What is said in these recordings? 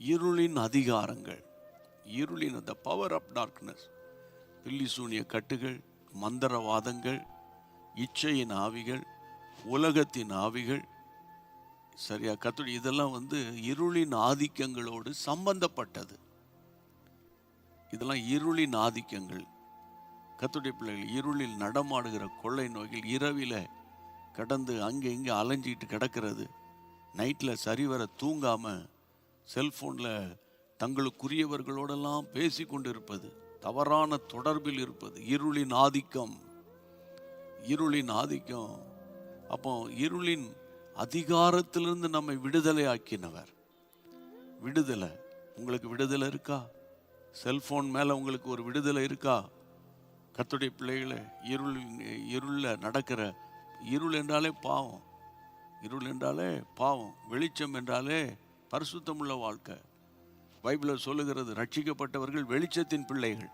இருளின் அதிகாரங்கள், இருளின் அந்த பவர் ஆஃப் டார்க்னஸ், பில்லி சூனிய கட்டுகள், மந்திரவாதங்கள், இச்சையின் ஆவிகள், உலகத்தின் ஆவிகள், சரியா கத்துடி, இதெல்லாம் இருளின் ஆதிக்கங்களோடு சம்பந்தப்பட்டது. இதெல்லாம் இருளின் ஆதிக்கங்கள். கத்துடைய பிள்ளைகள், இருளில் நடமாடுகிற கொள்ளை நோய்கள், இரவில கடந்து அங்கே இங்கே அலைஞ்சிக்கிட்டு கிடக்கிறது, நைட்டில் சரிவர தூங்காம செல்ஃபோனில் தங்களுக்குரியவர்களோடெல்லாம் பேசி கொண்டு இருப்பது, தவறான தொடர்பில் இருப்பது, இருளின் ஆதிக்கம். இருளின் ஆதிக்கம். அப்போ இருளின் அதிகாரத்திலிருந்து நம்மை விடுதலை ஆக்கினவர். விடுதலை. உங்களுக்கு விடுதலை இருக்கா? செல்போன் மேலே உங்களுக்கு ஒரு விடுதலை இருக்கா? கர்த்தருடைய பிள்ளைகளை, இருளில் நடக்கிற, இருள் என்றாலே பாவம், இருள் என்றாலே பாவம், வெளிச்சம் என்றாலே பரிசுத்தமுள்ள வாழ்க்கை. பைபிளில் சொல்லுகிறது, ரட்சிக்கப்பட்டவர்கள் வெளிச்சத்தின் பிள்ளைகள்.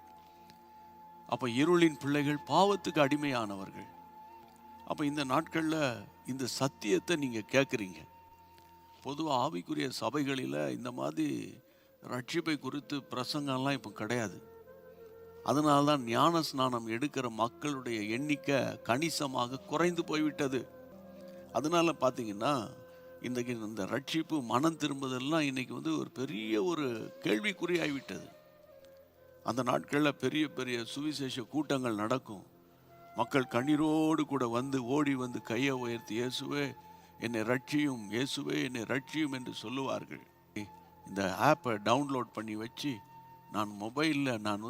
அப்போ இருளின் பிள்ளைகள் பாவத்துக்கு அடிமையானவர்கள். அப்போ இந்த நாட்களில் இந்த சத்தியத்தை நீங்கள் கேட்குறீங்க. பொதுவாக ஆவிக்குரிய சபைகளில் இந்த மாதிரி ரட்சிப்பை குறித்து பிரசங்கம்லாம் இப்போ கிடையாது. அதனால தான் ஞான ஸ்நானம் எடுக்கிற மக்களுடைய எண்ணிக்கை கணிசமாக குறைந்து போய்விட்டது. அதனால பார்த்தீங்கன்னா இன்றைக்கு இந்த ரட்சிப்பு, மனம் திரும்புதெல்லாம் இன்னைக்கு ஒரு பெரிய ஒரு கேள்விக்குறியாகிவிட்டது. அந்த நாட்களில் பெரிய பெரிய சுவிசேஷ கூட்டங்கள் நடக்கும். மக்கள் கண்ணீரோடு கூட ஓடி கையை உயர்த்தி, இயேசுவே என்னை ரட்சியும், இயேசுவே என்னை ரட்சியும் என்று சொல்லுவார்கள். இந்த ஆப்பை டவுன்லோட் பண்ணி வச்சு நான் மொபைலில் நான்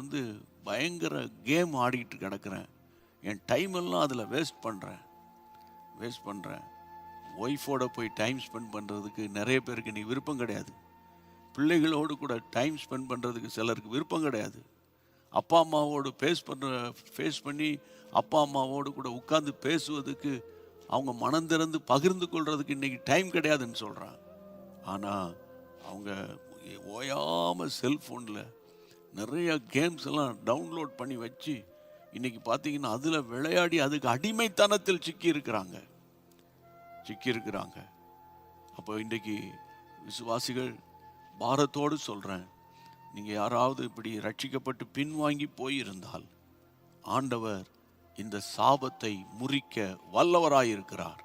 பயங்கர கேம் ஆடிக்கிட்டு கிடக்கிறேன், என் டைம் எல்லாம் அதில் வேஸ்ட் பண்ணுறேன். ஒய்ஃபோட போய் டைம் ஸ்பெண்ட் பண்ணுறதுக்கு நிறைய பேருக்கு நீ விருப்பம் கிடையாது. பிள்ளைகளோடு கூட டைம் ஸ்பெண்ட் பண்ணுறதுக்கு சிலருக்கு விருப்பம் கிடையாது. அப்பா அம்மாவோடு ஃபேஸ் பண்ணி அப்பா அம்மாவோடு கூட உட்கார்ந்து பேசுவதுக்கு, அவங்க மனம் திறந்து பகிர்ந்து கொள்றதுக்கு இன்றைக்கி டைம் கிடையாதுன்னு சொல்கிறான். ஆனால் அவங்க ஓயாமல் செல்ஃபோனில் நிறைய கேம்ஸ் எல்லாம் டவுன்லோட் பண்ணி வச்சு இன்றைக்கி பார்த்தீங்கன்னா அதில் விளையாடி அதுக்கு அடிமைத்தனத்தில் சிக்கி இருக்கிறாங்க. அப்போ இன்றைக்கி விசுவாசிகள், பாரத்தோடு சொல்கிறேன், நீங்கள் யாராவது இப்படி ரட்சிக்கப்பட்டு பின்வாங்கி போயிருந்தால் ஆண்டவர் இந்த சாபத்தை முறிக்க வல்லவராயிருக்கிறார்.